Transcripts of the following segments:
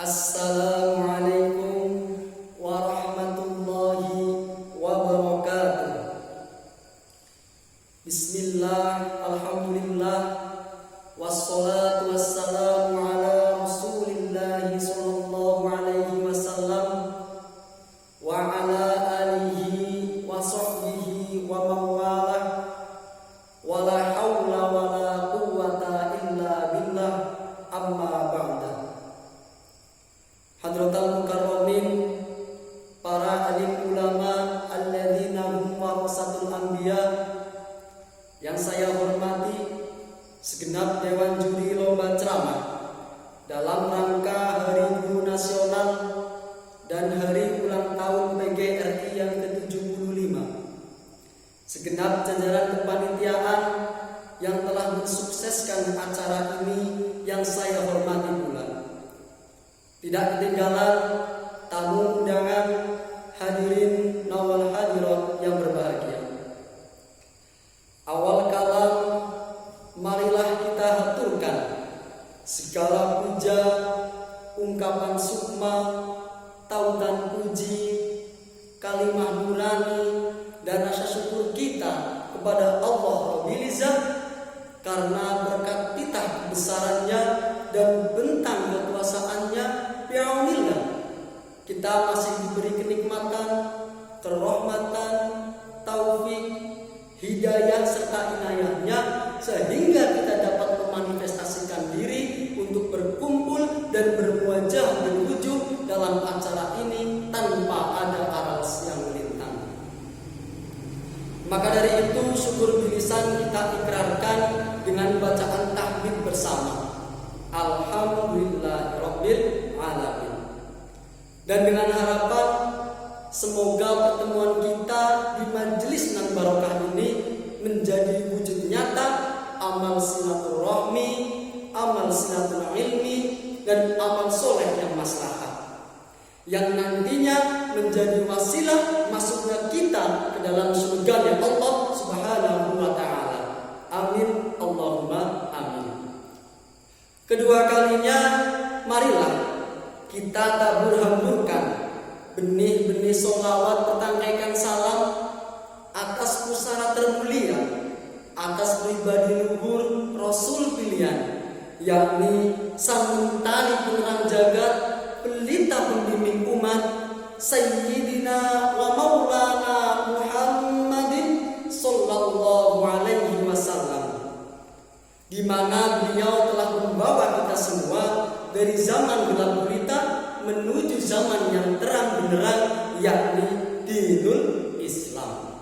Assalamualaikum warahmatullahi wabarakatuh. Bismillah, alhamdulillah, wassalatu wassalamu ala rasulillahi sallallahu alaihi wasallam wa ala alihi wa sahbihi wa mawalah, wa la hawla wa la quwwata illa billah, amma ba'da. Hadratal mukarramin, para alim ulama alladzina hum warasatul anbiya, yang saya hormati, segenap dewan juri lomba ceramah dalam rangka Hari Guru Nasional dan Hari Ulang Tahun PGRI yang ke-75, segenap jajaran kepanitiaan yang telah mensukseskan acara ini yang saya hormati pula. Tidak ketinggalan tamu undangan, hadirin nawal hadirat yang berbahagia. Awal kalam, marilah kita haturkan segala puja, ungkapan sukma, tautan puji, kalimah nurani, dan rasa syukur kita kepada Allah Rabbil Izzah karena berkat titah kebesarannya dan bentang kekuasaannya, bi'aunillah, kita masih diberi kenikmatan, kerahmatan, taufik, hidayah serta inayahnya, sehingga kita dapat memanifestasikan diri untuk berkumpul dan berwajah berwujud dalam acara ini tanpa ada aras yang melintang. Maka dari itu, syukur bilisan kita ikrarkan dengan bacaan tahmid bersama, Alhamdulillahirabbil alamin. Dan dengan harapan semoga pertemuan kita di majelis nan barokah ini menjadi wujud nyata amal silaturahmi, amal silatul ilmi, dan amal soleh yang maslahah, yang nantinya menjadi wasilah masuknya kita ke dalam surga Allah Subhanahu wa ta'ala. Amin Allahumma amin. Kedua kalinya, marilah kita tabur-hamburkan benih-benih sholawat bertangkaikan salam atas pusara termulia, atas pribadi luhur Rasul pilihan, yakni sang muntali penerang jagat, pelita pembimbing umat, Sayyidina wa Maulana Muhammadin sallallahu alaihi wasallam, di mana beliau telah membawa kita semua dari zaman gelap gulita menuju zaman yang terang benderang, yakni dinul Islam.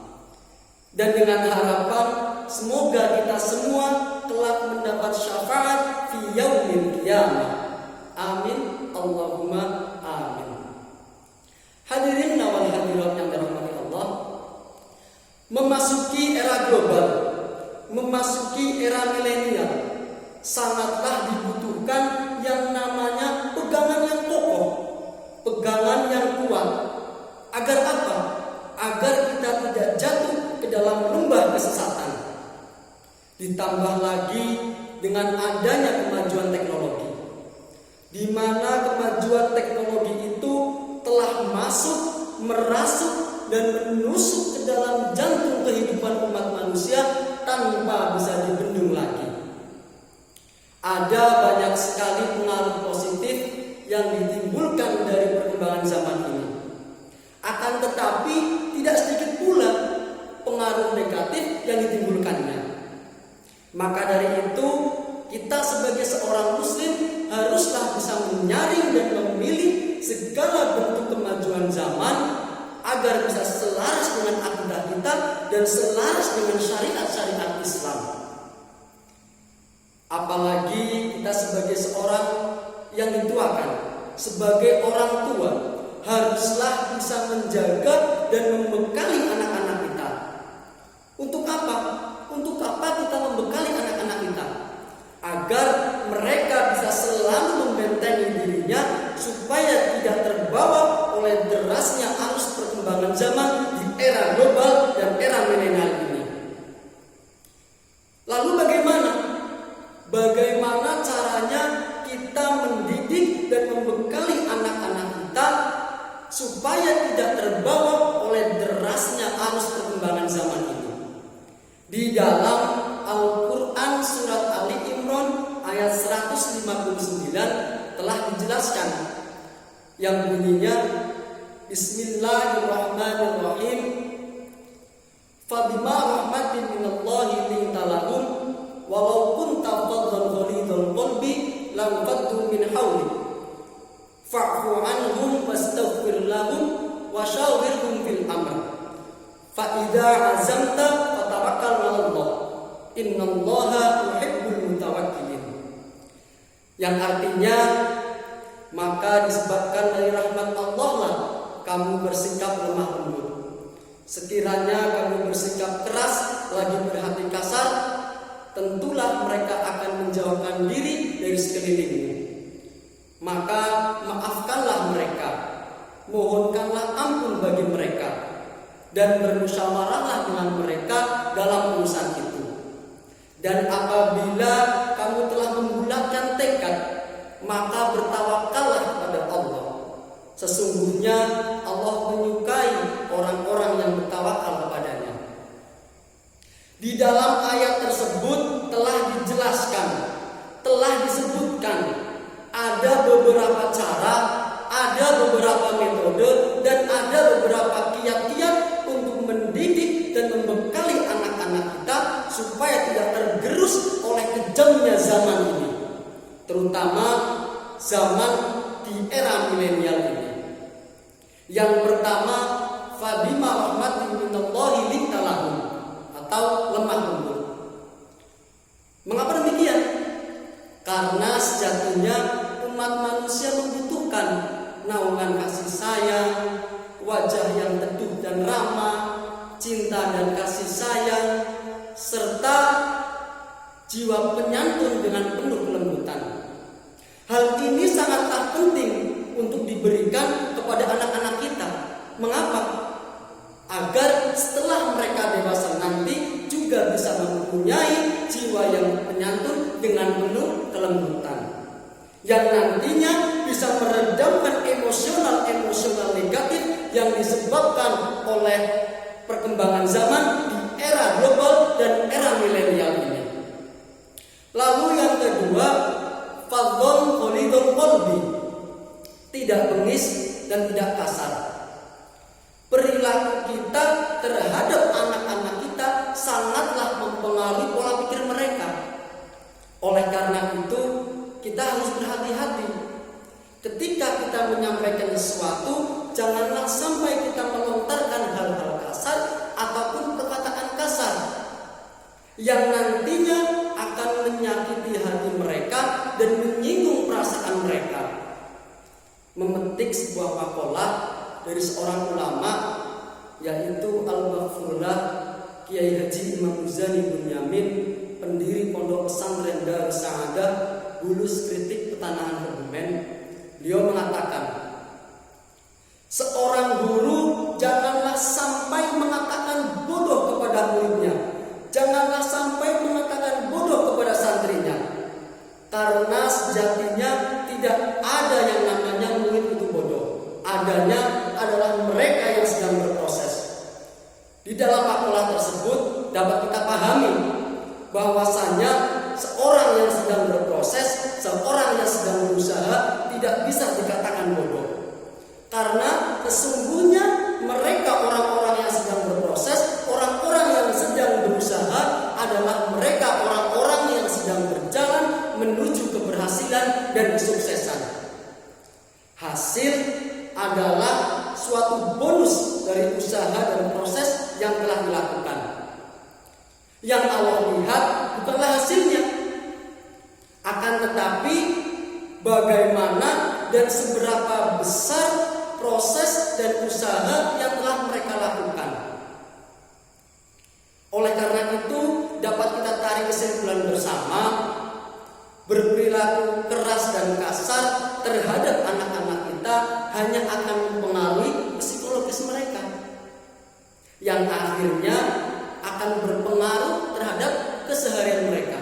Dan dengan harapan semoga kita semua kelak mendapat syafaat fi yaumil qiyamah. Amin Allahumma amin. Hadirin nawal hadirat yang dirahmati Allah, memasuki era global, memasuki era milenial, sangatlah dibutuhkan yang namanya pegangan yang kokoh, pegangan yang kuat. Agar apa? Agar kita tidak jatuh ke dalam lembah kesesatan. Ditambah lagi dengan adanya kemajuan teknologi, di mana kemajuan teknologi itu telah masuk, merasuk, dan menusuk ke dalam jantung kehidupan umat manusia tanpa bisa dibendung lagi. Ada banyak sekali pengaruh positif yang ditimbulkan dari perkembangan zaman ini. Akan tetapi tidak sedikit pula pengaruh negatif yang ditimbulkannya. Maka dari itu, kita sebagai seorang muslim haruslah bisa menyaring dan memilih segala bentuk kemajuan zaman agar bisa selaras dengan akidah kita dan selaras dengan syariat-syariat Islam. Apalagi kita sebagai seorang yang dituakan, sebagai orang tua, haruslah bisa menjaga dan membekali anak-anak kita. Untuk apa? Untuk apa kita membekali anak-anak kita? Agar mereka bisa selalu membentengi dirinya supaya tidak terbawa oleh derasnya arus perkembangan zaman di era global dan era milenial ini. Lalu bagaimana? Bagaimana caranya kita mendidik dan membekali supaya tidak terbawa oleh derasnya arus perkembangan zaman ini. Di dalam Al-Quran surat Ali Imran ayat 159 telah dijelaskan yang bunyinya Bismillahirrahmanirrahim. Fabima rahmatin minallahi linta lahum walau kunta faddan ghalidhal qalbi lam faddu min hawlik fa'fu anhum wastaghfir lahum wa syawirhum fil amr fa idza azamta fatawakkal 'ala Allah innallaha yuhibbul mutawakkilin. Yang artinya, maka disebabkan dari rahmat Allah lah kamu bersikap lemah lembut. Sekiranya kamu bersikap keras lagi berhati kasar, tentulah mereka akan menjauhkan diri dari sekelilingmu. Maka maafkanlah mereka, mohonkanlah ampun bagi mereka, dan bermusyawarahlah dengan mereka dalam urusan itu. Dan apabila kamu telah membulatkan tekad, maka bertawakallah kepada Allah. Sesungguhnya Allah menyukai orang-orang yang bertawakal kepadanya. Di dalam ayat tersebut telah dijelaskan, telah disebutkan ada beberapa cara, ada beberapa metode, dan ada beberapa kiat-kiat untuk mendidik dan membekali anak-anak kita supaya tidak tergerus oleh kejamnya zaman ini, terutama zaman di era milenial ini. Yang pertama, fabima rahmatin minallahi linta lahum, atau lemah lembut. Mengapa demikian? Karena sejatinya umat manusia membutuhkan naungan kasih sayang, wajah yang teduh dan ramah, cinta dan kasih sayang, serta jiwa penyantun dengan penuh kelembutan. Hal ini sangatlah penting untuk diberikan kepada anak-anak kita. Mengapa? Agar setelah mereka dewasa nanti juga bisa mempunyai jiwa yang penyantun dengan penuh kelembutan, yang nantinya bisa meredamkan emosional negatif yang disebabkan oleh perkembangan zaman di era global dan era milenial ini. Lalu yang kedua, fadhon ghalidhal qalbi, tidak bengis dan tidak kasar. Perilaku kita terhadap anak-anak kita sangatlah mempengaruhi pola pikir mereka. Oleh karena itu, kita harus berhati-hati. Ketika kita menyampaikan sesuatu, janganlah sampai kita melontarkan hal-hal kasar ataupun perkataan kasar yang nantinya akan menyakiti hati mereka dan menyinggung perasaan mereka. Memetik sebuah makalah dari seorang ulama, yaitu Al-Maghfurlah Kiai Haji Imam Muzani Bunyamin, pendiri Pondok Pesantren Darus Sa'adah, Bulus Kritik Petanahan Kebumen. Beliau mengatakan, seorang guru janganlah sampai mengatakan bodoh kepada muridnya, janganlah sampai mengatakan bodoh kepada santrinya, karena sejatinya tidak ada yang namanya murid itu bodoh. Adanya adalah mereka yang sedang berproses. Di dalam makalah tersebut dapat kita pahami bahwasanya seorang yang sedang berproses, seorang yang sedang berusaha tidak bisa dikatakan bodoh. Karena sesungguhnya mereka orang-orang yang sedang berproses, orang-orang yang sedang berusaha adalah mereka orang-orang yang sedang berjalan menuju keberhasilan dan kesuksesan. Hasil adalah suatu bonus dari usaha dan proses yang telah dilakukan. Yang Allah lihat bukanlah hasilnya, akan tetapi bagaimana dan seberapa besar proses dan usaha yang telah mereka lakukan. Oleh karena itu dapat kita tarik kesimpulan bersama, berperilaku keras dan kasar terhadap anak-anak kita hanya akan mempengaruhi psikologis mereka, yang akhirnya akan berpengaruh terhadap keseharian mereka.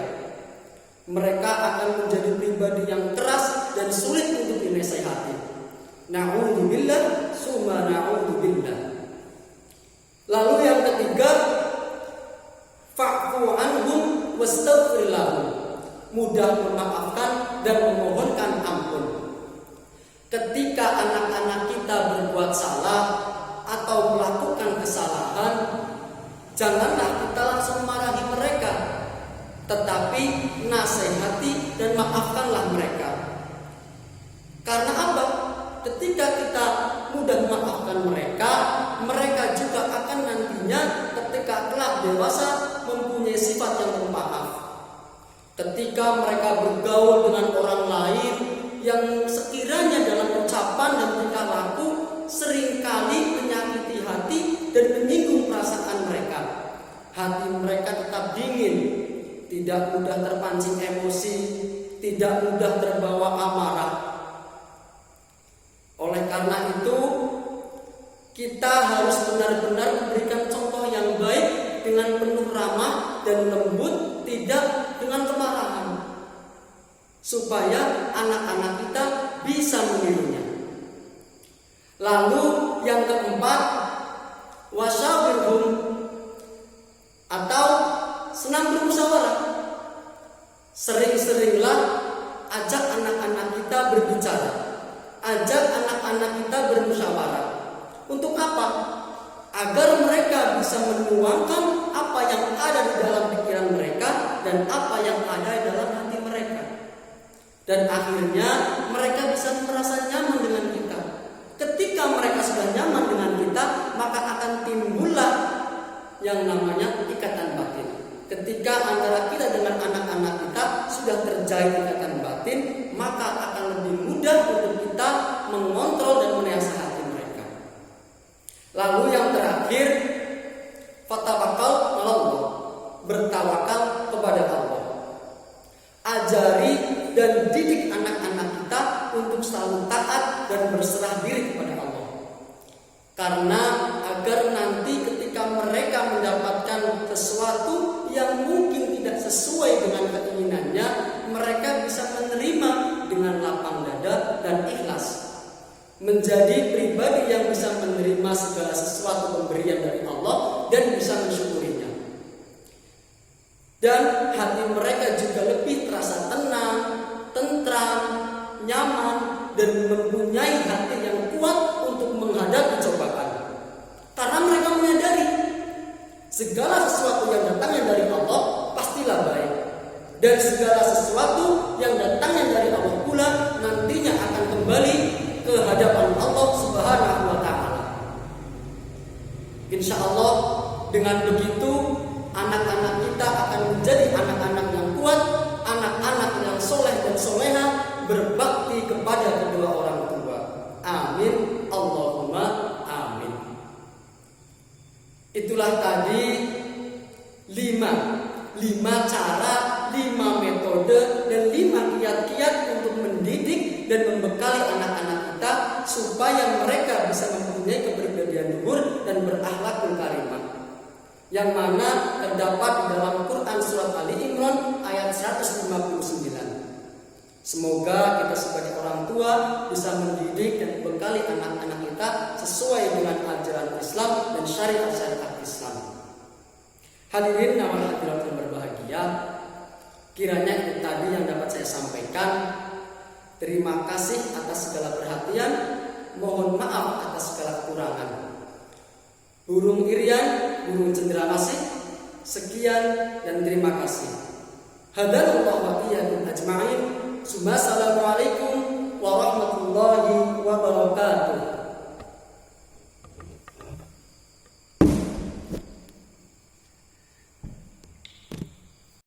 Mereka akan menjadi pribadi yang keras dan sulit untuk dinasihati. Na'udzubillah, summa na'udzubillah. Lalu yang ketiga, fa'fu anhum wastaghfir lahum. Mudah memaafkan dan memohonkan ampun. Ketika anak-anak kita berbuat salah atau melakukan kesalahan, janganlah kita langsung marahi mereka, tetapi nasihati dan maafkanlah mereka. Karena apa? Ketika kita mudah memaafkan mereka, mereka juga akan nantinya ketika kelak dewasa mempunyai sifat yang pemaaf. Ketika mereka bergaul dengan orang lain yang sekiranya dalam ucapan dan tingkah laku seringkali menyakiti hati dan menyinggung perasaan mereka, hati mereka tetap dingin, tidak mudah terpancing emosi, tidak mudah terbawa amarah. Oleh karena itu, kita harus benar-benar memberikan contoh yang baik dengan penuh ramah dan lembut, tidak dengan kemarahan, supaya anak-anak kita bisa menirunya. Lalu yang keempat, wasyawirhum, atau senang bermusyawarah. Sering-seringlah ajak anak-anak kita berbicara, ajak anak-anak kita bermusyawarah. Untuk apa? Agar mereka bisa menuangkan apa yang ada di dalam pikiran mereka dan apa yang ada di dalam hati mereka. Dan akhirnya mereka bisa merasa nyaman dengan kita. Ketika mereka sudah nyaman dengan kita, maka akan timbullah yang namanya ikatan batin. Ketika antara kita dengan anak-anak kita sudah terjalin ikatan batin, maka akan lebih mudah untuk kita mengontrol dan menasihati mereka. Lalu yang terakhir, fatawakal Allah, bertawakal kepada Allah. Ajari dan didik anak-anak kita untuk selalu taat dan berserah diri kepada Allah. Karena agar nanti ketika mereka mendapatkan sesuatu yang mungkin tidak sesuai dengan keinginannya, mereka bisa menerima dengan lapang dada dan ikhlas. Menjadi pribadi yang bisa menerima segala sesuatu pemberian dari Allah dan bisa mensyukurinya. Dan hati mereka juga lebih terasa tenang, tentram, nyaman, dan mempunyai hati yang kuat untuk menghadapi cobaan. Karena mereka menyadari segala sesuatu yang datangnya dari Allah pastilah baik, dan segala sesuatu yang datangnya dari Allah pula nantinya akan kembali ke hadapan Allah Subhanahu wa Ta'ala. Insya Allah dengan begitu anak-anak kita akan menjadi anak-anak yang kuat, anak-anak yang soleh dan soleha, berbakti kepada kedua orang tua. Amin, Allahumma amin. Itulah tadi 5 cara, 5 metode, dan 5 kiat-kiat untuk mendidik dan membekali anak-anak kita supaya mereka bisa mempunyai kepribadian luhur dan berakhlakul karimah, yang mana terdapat di dalam Quran surat Ali Imran ayat 159. Semoga kita sebagai orang tua bisa mendidik dan membekali anak-anak kita sesuai dengan ajaran Islam dan syariat-syariat Islam. Hadirin yang hadirat yang berbahagia, kiranya itu tadi yang dapat saya sampaikan. Terima kasih atas segala perhatian, mohon maaf atas segala kekurangan. Burung Irian, burung cendrawasih, sekian dan terima kasih. Hadanallahu wa iyyakum ajma'in. Assalamualaikum warahmatullahi